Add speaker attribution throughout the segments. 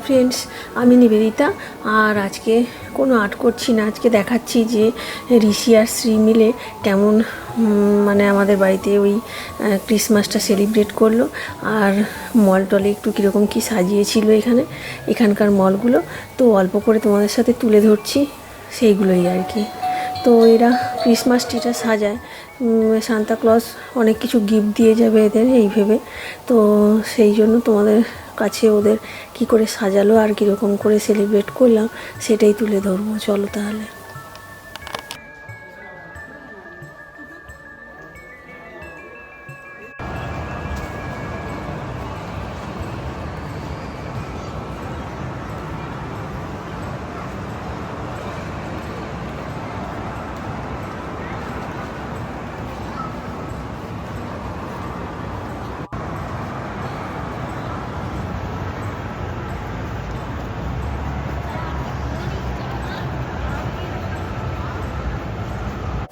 Speaker 1: Friends, আমি নিবেদিতা। আর আজকে কোনো আর্ট করছি না, আজকে দেখাচ্ছি যে ঋষি আর শ্রী মিলে কেমন মানে আমাদের বাড়িতে ওই ক্রিসমাসটা সেলিব্রেট করলো। আর মল টলে একটু কীরকম কী সাজিয়েছিল এখানকার মলগুলো, তো অল্প করে তোমাদের সাথে তুলে ধরছি সেইগুলোই আর কি। তো এরা ক্রিসমাস ট্রিটা সাজায়, সান্তা ক্লজ অনেক কিছু গিফট দিয়ে যাবে এদের এই ভেবে। তো সেই জন্য তোমাদের কাছে ওদের কি করে সাজালো আর কীরকম করে সেলিব্রেট করলাম সেটাই তুলে ধরবো। চলো তাহলে।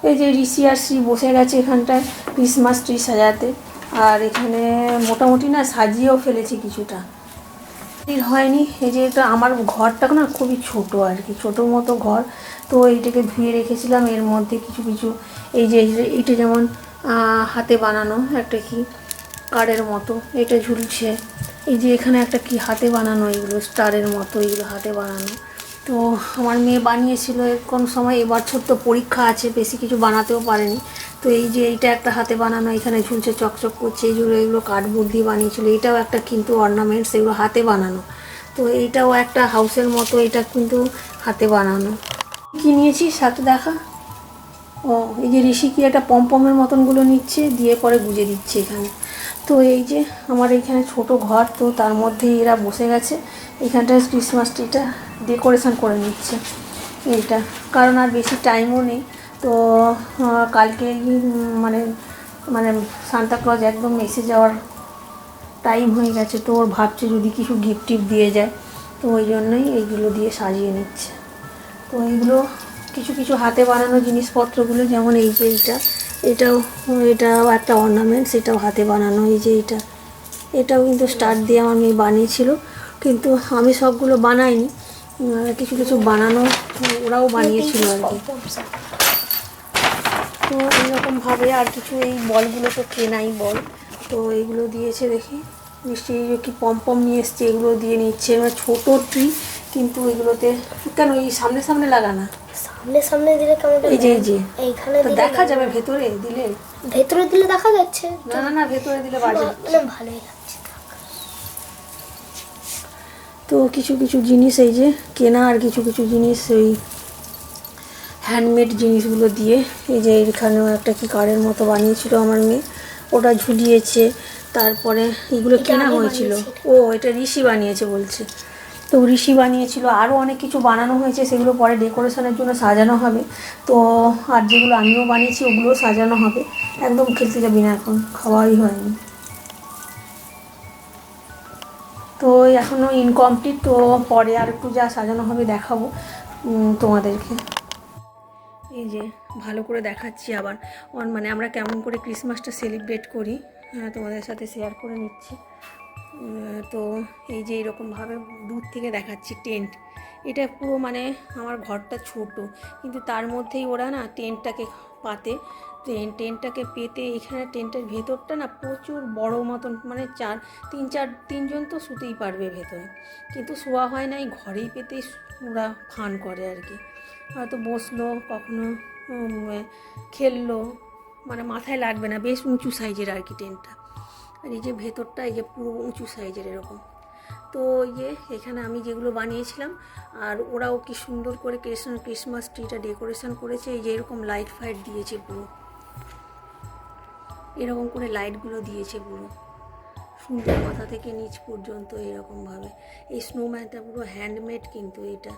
Speaker 1: এই যে ঋষি আর শ্রী বসে গেছে এখানটায় ক্রিসমাস ট্রি সাজাতে। আর এখানে মোটামুটি না সাজিয়েও ফেলেছি কিছুটা, হয়নি। এই যে এটা আমার ঘরটা না খুবই ছোট আর কি, ছোটো মতো ঘর। তো এইটাকে ধুয়ে রেখেছিলাম, এর মধ্যে কিছু কিছু এই যে এইটা যেমন হাতে বানানো একটা কি কার্ডের মতো এটা ঝুলছে। এই যে এখানে একটা কি হাতে বানানো, এগুলো স্টারের মতো, এগুলো হাতে বানানো। তো আমার মেয়ে বানিয়েছিল কোন সময়, এবার ছোট্ট পরীক্ষা আছে, বেশি কিছু বানাতেও পারেনি। তো এই যে এইটা একটা হাতে বানানো, এখানে ঝুলছে চকচক করছে, এগুলো কার্ডবোর্ড দিয়ে বানিয়েছিল। এটাও একটা কিন্তু অর্নামেন্টস, এগুলো হাতে বানানো। তো এইটাও একটা হাউসের মতো, এটা কিন্তু হাতে বানানো। কি নিয়েছি সাথে দেখা, ও এই যে ঋষি কি একটা পমপমের মতনগুলো নিচ্ছে, দিয়ে পরে গুজে দিচ্ছে এখানে। তো এই যে আমার এইখানে ছোট ঘর, তো তার মধ্যে এরা বসে গেছে এখানটায় ক্রিসমাস ট্রিটা ডেকোরেশন করে নিচ্ছে এইটা। কারণ আর বেশি টাইমও নেই, তো কালকে মানে মানে সান্তা ক্লজ একদম এসে যাওয়ার টাইম হয়ে গেছে। তো ওর ভাবছে যদি কিছু গিফট টিফট দিয়ে যায়, তো ওই জন্যই এইগুলো দিয়ে সাজিয়ে নিচ্ছে। তো এইগুলো কিছু কিছু হাতে বানানো জিনিসপত্রগুলো, যেমন এই যে এটাও একটা অর্নামেন্টস, এটাও হাতে বানানো। এই যে এটাও কিন্তু স্টার দিয়ে আমার মেয়ে বানিয়েছিল, কিন্তু আমি সবগুলো বানাইনি, কিছু কিছু বানানো ওরাও বানিয়েছিল আর কি। তো এইরকমভাবে আর কিছু, এই বলগুলো তো কেনাই বল, তো এইগুলো দিয়েছে দেখি নিশ্চয়ই কি পমপম নিয়ে এসছে, এগুলো দিয়ে নিচ্ছে। এবার ছোটো ট্রি, কিন্তু এগুলোতে কেন এই সামনে সামনে লাগানা, সামনে সামনে দিলে কেমন, এই যে এইখানে দেখা যাবে, ভেতরে দিলে দেখা যাচ্ছে না। না ভেতরে দিলে বাজে, ভালোই লাগছে। তো কিছু কিছু জিনিস এই যে কেনা, আর কিছু কিছু জিনিস ওই হ্যান্ডমেড জিনিসগুলো দিয়ে, এই যে এখানেও একটা কি কারের মতো বানিয়েছিল আমার মেয়ে, ওটা ঝুলিয়েছে। তারপরে এগুলো কেনা হয়েছিল, ও এটা ঋষি বানিয়েছে বলছে। তো ঋষি বানিয়েছিল, আরও অনেক কিছু বানানো হয়েছে, সেগুলো পরে ডেকোরেশনের জন্য সাজানো হবে। তো আর যেগুলো আমিও বানিয়েছি ওগুলোও সাজানো হবে। একদম খেলতে যাবি না, এখন খাওয়াই হয়নি, তো এখনও ইনকমপ্লিট। তো পরে আর একটু যা সাজানো হবে দেখাবো তোমাদেরকে। এই যে ভালো করে দেখাচ্ছি আবার, মানে আমরা কেমন করে ক্রিসমাসটা সেলিব্রেট করি তোমাদের সাথে শেয়ার করে নিচ্ছি। তো এই যে এরকমভাবে দূর থেকে দেখাচ্ছি টেন্ট, এটা পুরো মানে আমার ঘরটা ছোট, কিন্তু তার মধ্যেই ওরা না টেন্টটাকে পাতে, টেন্টটাকে পেতে এখানে টেন্টের ভেতরটা না প্রচুর বড় মতন, মানে তিনজন তো শুতেই পারবে ভেতরে, কিন্তু শোয়া হয় না, এই ঘরেই পেতেই ওরা ফান করে আর কি। হয়তো বসলো, কখনো খেললো, মানে মাথায় লাগবে না, বেশ উঁচু সাইজের আর কি টেন্টটা। আর এই যে ভেতরটা এই যে পুরো উঁচু সাইজের এরকম। তো এই যে এখানে আমি যেগুলো বানিয়েছিলাম, আর ওরাও কি সুন্দর করে ক্রিসমাস ট্রিটা ডেকোরেশন করেছে। এই যে এরকম লাইট ফাইট দিয়েছে, পুরো এরকম করে লাইটগুলো দিয়েছে পুরো সুন্দর, মাথা থেকে নিচ পর্যন্ত এরকমভাবে। এই স্নোম্যানটা পুরো হ্যান্ডমেড কিন্তু এটা।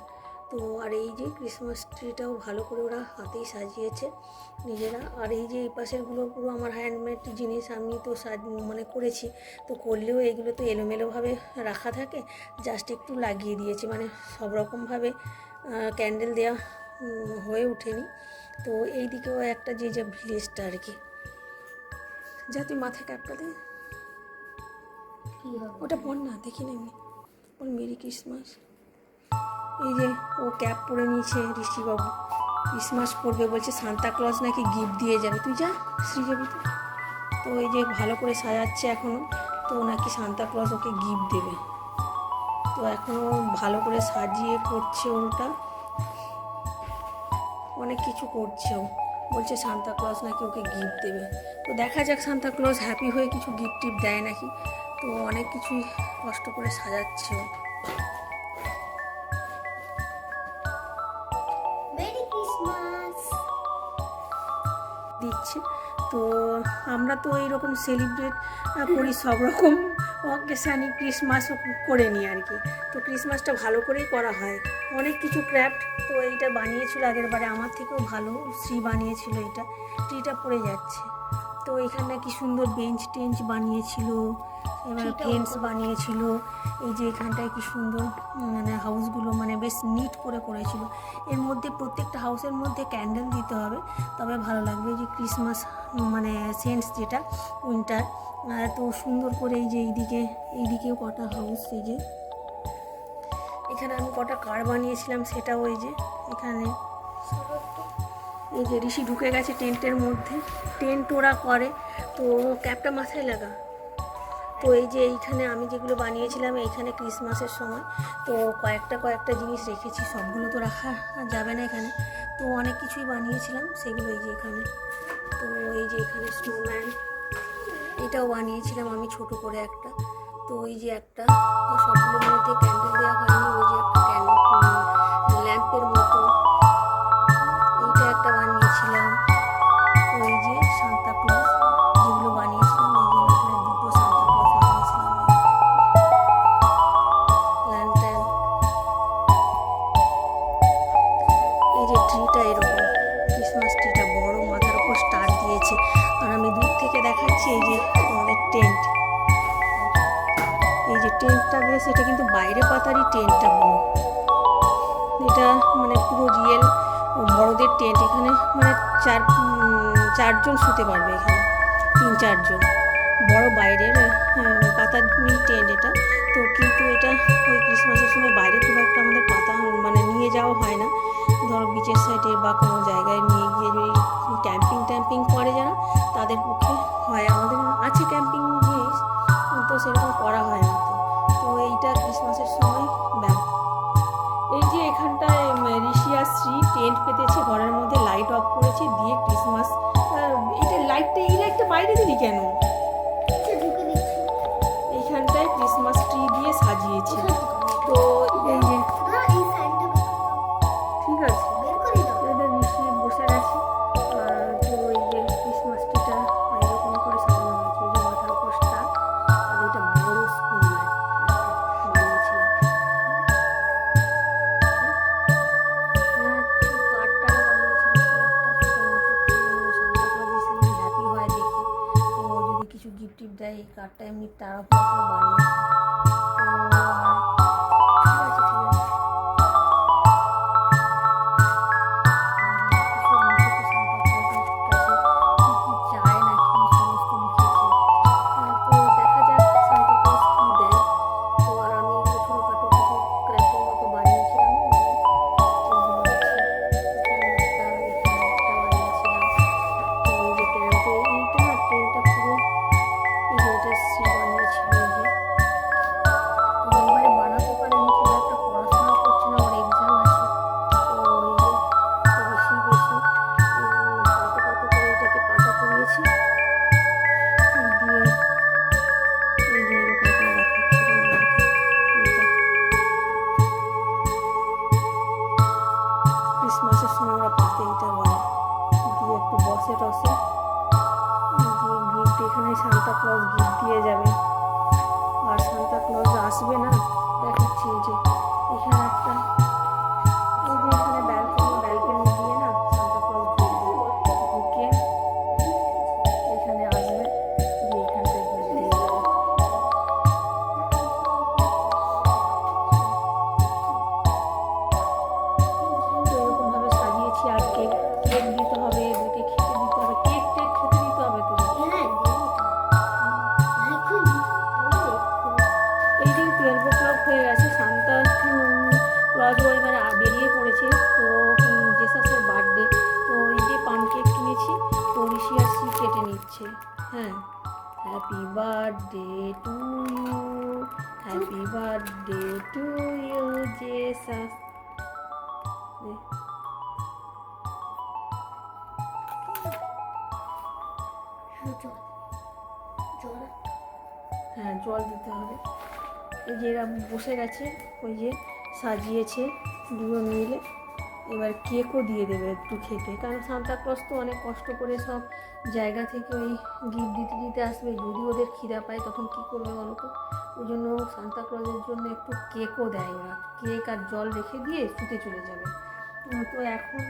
Speaker 1: তো আর এই যে ক্রিসমাস ট্রিটাও ভালো করে ওরা হাতেই সাজিয়েছে নিজেরা। আর এই যে এই পাশেরগুলো পুরো আমার হ্যান্ডমেড জিনিস, আমি তো মানে করেছি। তো করলেও এগুলো তো এলোমেলোভাবে রাখা থাকে, জাস্ট একটু লাগিয়ে দিয়েছি, মানে সব রকমভাবে ক্যান্ডেল দেওয়া হয়ে ওঠেনি। তো এই দিকেও একটা যে ভিলেজটা আর কি, যা তুই মাথায় ক্যাপটা দে, ওটা পড় না, দেখি না এমনি বল মেরি ক্রিসমাস। এই যে ও ক্যাপ পরে নিয়েছে ঋষিবাবু, ক্রিসমাস করবে বলছে, সান্তা ক্লজ নাকি গিফট দিয়ে যাবে। তুই যা শ্রী যাবি তো। তো এই যে ভালো করে সাজাচ্ছে এখনও, তো নাকি সান্তা ক্লজ ওকে গিফট দেবে। তো এখনও ভালো করে সাজিয়ে করছে, ওটা অনেক কিছু করছে। ও বলছে সান্তা ক্লজ নাকি ওকে গিফট দেবে। তো দেখা যাক সান্তা ক্লজ হ্যাপি হয়ে কিছু গিফট টিফট দেয় নাকি। তো অনেক কিছুই কষ্ট করে সাজাচ্ছে ও।
Speaker 2: মেরি ক্রিসমাস
Speaker 1: দিচ্ছে। তো আমরা তো এইরকম সেলিব্রেট করি সব রকম অকেশানি, ক্রিসমাসও করে নিই আর কি। তো ক্রিসমাসটা ভালো করেই করা হয়, অনেক কিছু ক্র্যাফট। তো এইটা বানিয়েছিল আগের বারে, আমার থেকেও ভালো শ্রী বানিয়েছিল। এটা ট্রিটা পড়ে যাচ্ছে। তো এখানে কি সুন্দর বেঞ্চ টেঞ্চ বানিয়েছিল, এবার ফেন্স বানিয়েছিল। এই যে এখানটায় কি সুন্দর মানে হাউসগুলো মানে বেশ নিট করে করেছিল। এর মধ্যে প্রত্যেকটা হাউসের মধ্যে ক্যান্ডেল দিতে হবে, তবে ভালো লাগবে। এই যে ক্রিসমাস মানে সেন্স যেটা উইন্টার, এত সুন্দর করে। এই যে এইদিকেও কটা হাউস, এই যে এখানে আমি কটা কার বানিয়েছিলাম সেটাও এই যে এখানে। এই যে ঋষি ঢুকে গেছে টেন্টের মধ্যে, টেন্ট ওরা করে। তো ক্যাপটা মাথায় লাগা। তো এই যে এইখানে আমি যেগুলো বানিয়েছিলাম এইখানে ক্রিসমাসের সময়, তো কয়েকটা জিনিস রেখেছি, সবগুলো তো রাখা যাবে না এখানে। তো অনেক কিছুই বানিয়েছিলাম সেগুলো এই যে এখানে। তো এই যে এখানে স্নোম্যান, এটাও বানিয়েছিলাম আমি ছোট করে একটা। তো এই যে একটা, তো সবগুলোর মধ্যে ক্যান্ডেল দেওয়া হয়নি, ওই যে একটা ল্যাম্পের মতো এইটা একটা বানিয়েছিলাম। তো এই যে সান্তা ক্লজ যেগুলো বানিয়েছিলাম, এই যে এখানে দুটো সান্তা ক্লজ বানিয়েছিলাম। ল্যান্টার্ন, এই যে ট্রিটা এরকম ক্রিসমাস ট্রিটা বড়, মাথার উপর স্টার দিয়েছে। আর আমি দূর থেকে দেখাচ্ছি এই যে আমাদের টেন্ট, এই যে টেন্টটা বেশ, এটা কিন্তু বাইরে পাতারই টেন্টটা বড়, এটা মানে পুরো রিয়েল বড়দের টেন্ট। এখানে মানে চারজন শুতে পারবে এখানে, 3-4 জন। বড় বাইরের পাতার টেন্ট এটা। তো কিন্তু এটা ওই ক্রিসমাসের সময় বাইরে খুব একটা আমাদের পাতা মানে নিয়ে যাওয়া হয় না। ধরো বিচের সাইডে বা কোনো জায়গায় নিয়ে গিয়ে যদি ক্যাম্পিং করে যারা, তাদের পক্ষে হয়। আমাদের আছে ক্যাম্পিং জিনিস, তো সেরকম করা হয় না। তো এইটা ক্রিসমাসের সময় এই যে এখানটায় ঋষি আর শ্রী টেন্ট পেতেছে ঘরের মধ্যে, লাইট অফ করেছে দিয়ে ক্রিসমাস। এই লাইটটা বাইরে দিলি কেন? এইখানটায় ক্রিসমাস ট্রি দিয়ে সাজিয়েছে। তো এই যে ঠিক আছে, এটা ঋষি বসে গেছে। তো এই যে ক্রিসমাস ট্রিটা এরকম করে সাজানো হয়েছে, এই যে মাথার উপর স্টার। আর এটা বড় স্কুল বানিয়েছিলাম। হ্যাপি হয় দেখে, তো যদি কিছু গিফট টিফট দেয় এই কার্ডটা এমনি তারা বানিয়েছে। ক্রিসমাসের সময় আমরা পাতে এটা বলে দিয়ে একটু বসে টসে দিয়ে গিফট, এখানে সান্তা ক্লজ গিফট দিয়ে যাবে। আর সান্তা ক্লজ আসবে না, দেখাচ্ছি এই যে এখানে একটা, এই যে এখানে ব্যালকনি দিয়ে না সান্তা ক্লজ ঢুকে এখানে আসবে, দিয়ে এখানটায় গিফট দিয়ে যাবে। তো এরকমভাবে সাজিয়েছি। আর কেক দিতে হবে, এদেরকে খেতে দিতে হবে, কেক খেতে দিতে হবে। তো এই যে 12 o'clock হয়ে গেছে। দিচ্ছে। হ্যাঁ, happy birthday to you, happy birthday to you Jesus.
Speaker 2: জল জল
Speaker 1: হ্যাঁ, জল দিতে হবে। এই যে এরা বসে গেছে, ওই যে সাজিয়েছে দুটো মিলে। এবার কেকও দিয়ে দেবে একটু খেতে, কারণ সান্তাক্লজ তো অনেক কষ্ট করে সব জায়গা থেকে ওই গিফট দিতে দিতে আসবে। যদি ওদের খিদা পায় তখন কী করবে বলো তো? ওই জন্য সান্তাক্লজের জন্য একটু কেকও দেয় ওরা। কেক আর জল রেখে দিয়ে শুতে চলে যাবে। তো এখন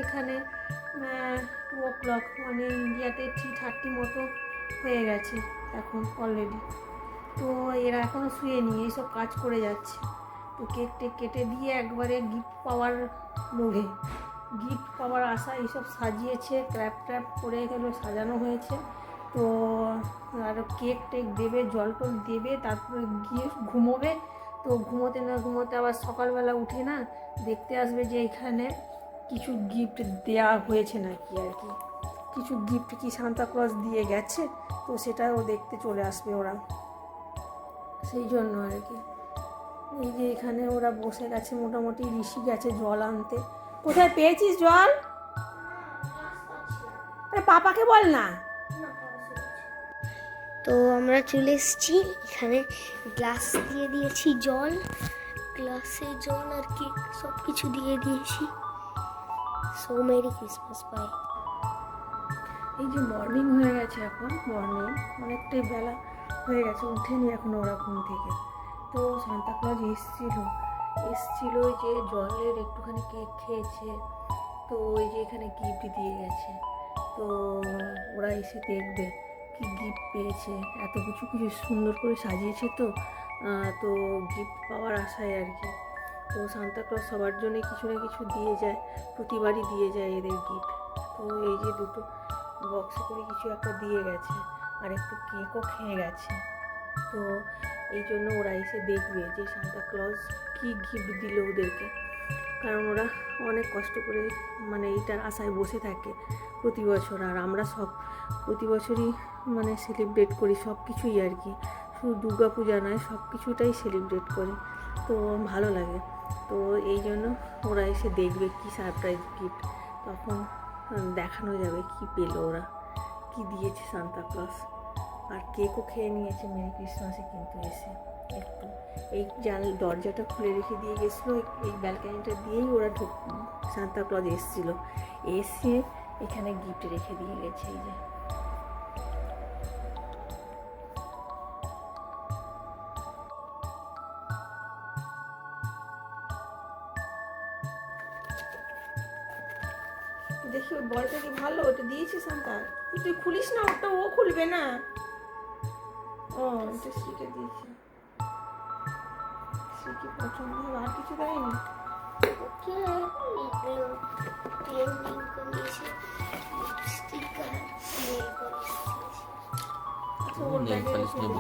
Speaker 1: এখানে 2 o'clock, মানে ইন্ডিয়াতে 3:30 মতো হয়ে গেছে এখন অলরেডি। তো এরা এখনও শুয়েনি, এইসব কাজ করে যাচ্ছে। তো কেক টেক কেটে দিয়ে একবারে গিফট পাওয়ার লোভে, গিফট পাওয়ার আশা এইসব সাজিয়েছে, ক্র্যাপ ট্র্যাপ করে এগুলো সাজানো হয়েছে। তো আর কেক টেক দেবে, জল টল দেবে, তারপরে গিয়ে ঘুমোবে। তো ঘুমোতে না ঘুমোতে আবার সকালবেলা উঠে না দেখতে আসবে যে এখানে কিছু গিফট দেওয়া হয়েছে নাকি আর কি, কিছু গিফট কি সান্তাক্লজ দিয়ে গেছে। তো সেটাও দেখতে চলে আসবে ওরা, সেই জন্য আর কি। এই যে এখানে ওরা বসে গেছে, মোটামুটি ঋষি গেছে জল আনতে। কোথায় পেয়েছিস জল? আরে পাপাকে বল না।
Speaker 2: তো আমরা চলে এসেছি এখানে, গ্লাস দিয়ে দিয়েছি জল, গ্লাসে জল আর কেক সব কিছু দিয়ে দিয়েছি। So merry Christmas bye.
Speaker 1: এই যে মর্নিং হয়ে গেছে, এখন মর্নিং অনেকটাই বেলা হয়ে গেছে, উঠেনি এখন ওরা ঘুম থেকে। তো সান্তাক্লজ এসছিল ওই যে জলের একটুখানি কেক খেয়েছে। তো ওই যে এখানে গিফট দিয়ে গেছে। তো ওরা এসে দেখবে কি গিফট পেয়েছে। এত কিছু কিছু সুন্দর করে সাজিয়েছে, তো তো গিফট পাওয়ার আশায় আর কি। তো সান্তাক্লজ সবার জন্য কিছু না কিছু দিয়ে যায়, প্রতিবারই দিয়ে যায় এদের গিফট। তো এই যে দুটো বক্সে করে কিছু একটা দিয়ে গেছে, আর একটু কেকও খেয়ে গেছে। তো এই জন্য ওরা এসে দেখবে যে সান্তাক্লজ কী গিফট দিল ওদেরকে, কারণ ওরা অনেক কষ্ট করে মানে এইটার আশায় বসে থাকে প্রতি বছর। আর আমরা সব প্রতি বছরই মানে সেলিব্রেট করি সব কিছুই আর কি, শুধু দুর্গা পূজা নয়, সব কিছুটাই সেলিব্রেট করি। তো ভালো লাগে। তো এই জন্য ওরা এসে দেখবে কি সারপ্রাইজ গিফট, তখন দেখানো যাবে কি পেলো ওরা, কি দিয়েছে সান্তাক্লজ। আর কেকও খেয়ে নিয়েছে মেরি ক্রিসমাসে, কিন্তু এসে একটু এই দরজাটা খুলে রেখে দিয়ে গেছিলো, এই ব্যালকানিটা দিয়েই ওরা সান্তাক্লজ এসেছিলো, এসে এখানে গিফট রেখে দিয়ে গেছে। এই যে দেখি ওই বলটা কি ভালো, ওটা দিয়েছে সান্তা। তুই খুলিস না, ওটা ও খুলবে না। ও এটা শিখে দিয়েছে, শিখে পছন্দ হবে। আর কিছু দেয়নি?
Speaker 2: ওকে এগুলো পেন লিঙ্ক করিয়েছে, স্টিকার নেল পলিশ দিয়েছে।
Speaker 1: আচ্ছা, ওর ব্যাগে রেখে দে।